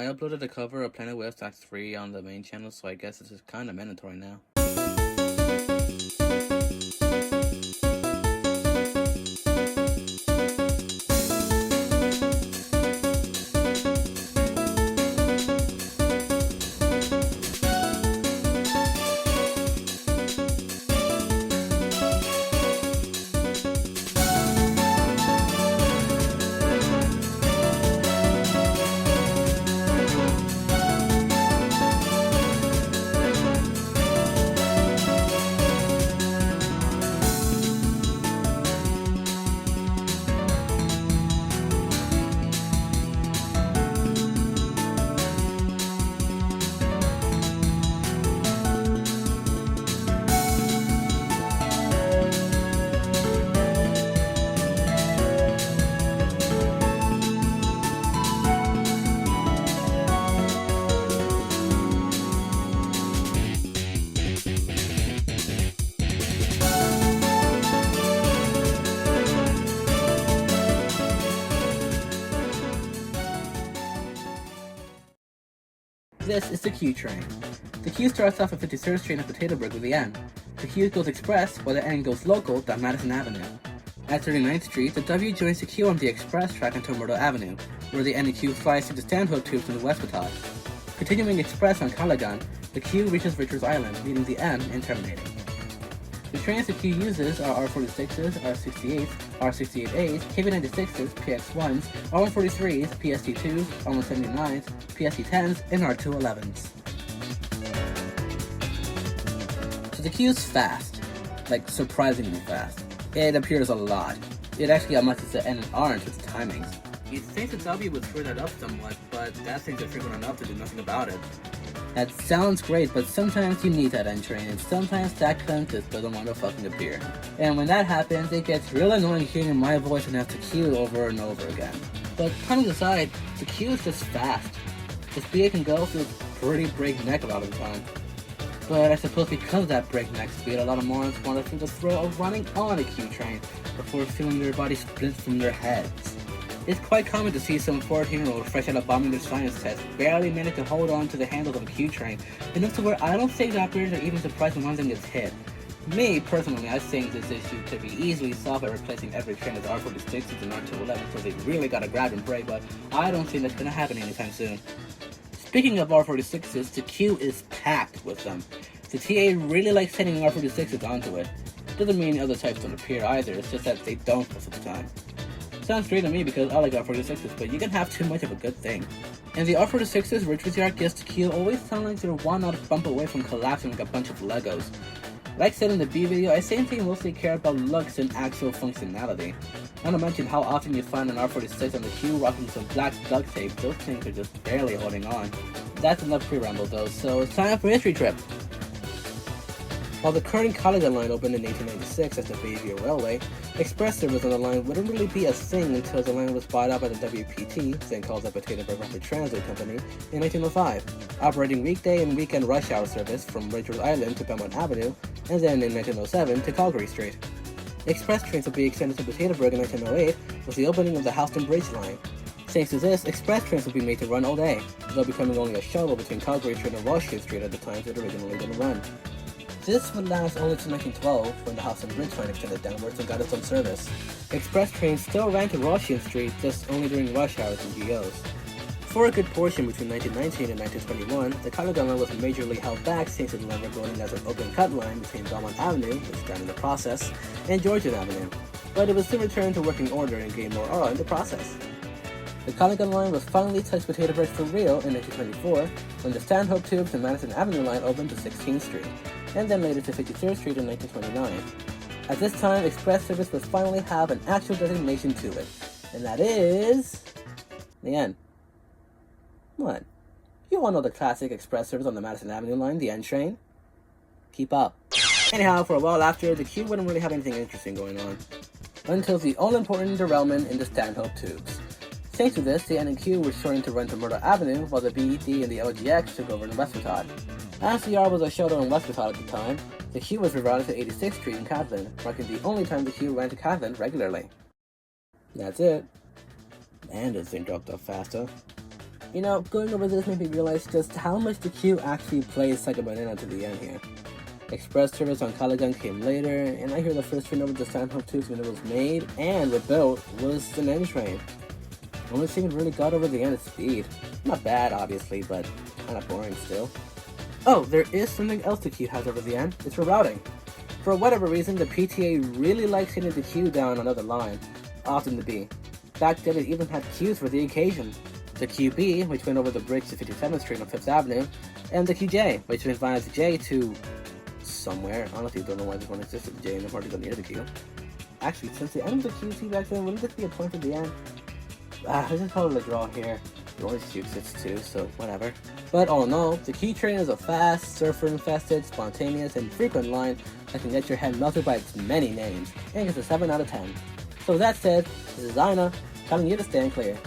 I uploaded a cover of Planet West Act 3 on the main channel, so I guess this is kind of mandatory now. This is the Q Train. The Q starts off at 53rd Street and Potato Brick with the N. The Q goes express, while the N goes local down Madison Avenue. At 39th Street, the W joins the Q on the express track until Myrtle Avenue, where the N and Q flies through the Stanhope tubes in the West Batot. Continuing express on Callaghan, the Q reaches Richards Island, meeting the N and terminating. The trains the Q uses are R46s, R68s, R68As, KB96s, PX1s, R143s, PST2s, R179s, PST10s, and R211s. So the Q's fast, like surprisingly fast. It appears a lot. It actually amounts to N and R into its timings. You'd think the W would screw that up somewhat, but that things are frequent enough to do nothing about it. That sounds great, but sometimes you need that N train, and sometimes that cunt just doesn't want to fucking appear. And when that happens, it gets real annoying hearing my voice and have to queue over and over again. But puns aside, the queue is just fast. The speed it can go feels pretty breakneck a lot of the time. But I suppose because of that breakneck speed, a lot of morons want to feel the thrill of running on a Q train before feeling their body split from their heads. It's quite common to see some 14-year-old fresh out of bombing their science test barely manage to hold on to the handles of a Q train, enough to where I don't think the operators are even surprised when one of them gets hit. Me, personally, I think this issue could be easily solved by replacing every train with R46s and R211s, so they really gotta grab and brake, but I don't think that's gonna happen anytime soon. Speaking of R46s, the Q is packed with them. The TA really likes sending R46s onto it. Doesn't mean other types don't appear either, it's just that they don't most of the time. Sounds great to me because I like R46s, but you can have too much of a good thing. And the R46s, which with the gets to Q, always sound like they're one odd bump away from collapsing like a bunch of Legos. Like said in the B video, I think they mostly care about looks and actual functionality. Not to mention how often you find an R46 on the Q rocking some black duct tape, those things are just barely holding on. That's enough pre-ramble though, so it's time for a history trip. While the current Callaghan line opened in 1896 as the Bayview Railway, express service on the line wouldn't really be a thing until the line was bought out by the WPT, then called the Potato Brick Rapid Transit Company, in 1905, operating weekday and weekend rush hour service from Richards Island to Belmont Avenue, and then in 1907 to Calgary Street. Express trains would be extended to Potato Brick in 1908 with the opening of the Houston Bridge line. Thanks to this, express trains would be made to run all day, though becoming only a shuttle between Calgary Street and Washington Street at the times it originally didn't run. This would last only to 1912, when the Houston Bridge line extended downwards and got its own service. Express trains still ran to Washington Street, just only during rush hours and GOs. For a good portion between 1919 and 1921, the Callaghan line was majorly held back thanks to the line going as an open cut line between Belmont Avenue, which died in the process, and Georgian Avenue, but it was soon returned to working order and gained more aura in the process. The Callaghan line was finally touched Potato Brick for real in 1924, when the Stanhope Tubes and Madison Avenue line opened to 16th Street, and then later to 53rd Street in 1929. At this time, express service would finally have an actual designation to it, and that is the N. What? You all know the classic express service on the Madison Avenue line, the N train? Keep up. Anyhow, for a while after, the Q wouldn't really have anything interesting going on, until the all-important derailment in the Stanhope Tubes. Thanks to this, the N and Q were shortened to run to Myrtle Avenue, while the B, D, and the LGX took over in West Batot. As the R was a shuttle in West Batot at the time, the Q was rerouted to 86th Street in Catlin, marking the only time the Q ran to Catlin regularly. That's it. And this thing dropped off faster. You know, going over this made me realize just how much the queue actually plays like a banana to the end here. Express service on Calagun came later, and I hear the first train over the Stanhope Tubes when it was made and rebuilt was the N train. The only thing it really got over the end is speed. Not bad, obviously, but kind of boring still. Oh, there is something else the queue has over the end. It's rerouting. For whatever reason, the PTA really likes hitting the queue down another line, often the B. Back then, it even had queues for the occasion. The QB, which went over the bridge to 57th Street on 5th Avenue, and the QJ, which went via the J to somewhere. Honestly, don't know why this one existed, the J, and I'm hard to go near the Q. Actually, since the end of the QT back then, wouldn't this be a point at the end? Let's just call it a draw here. The orange Q exists too, so whatever. But all in all, the Q Train is a fast, surfer-infested, spontaneous, and frequent line that can get your head melted by its many names, and gets a 7 out of 10. So with that said, this is Ina, telling you to stand clear.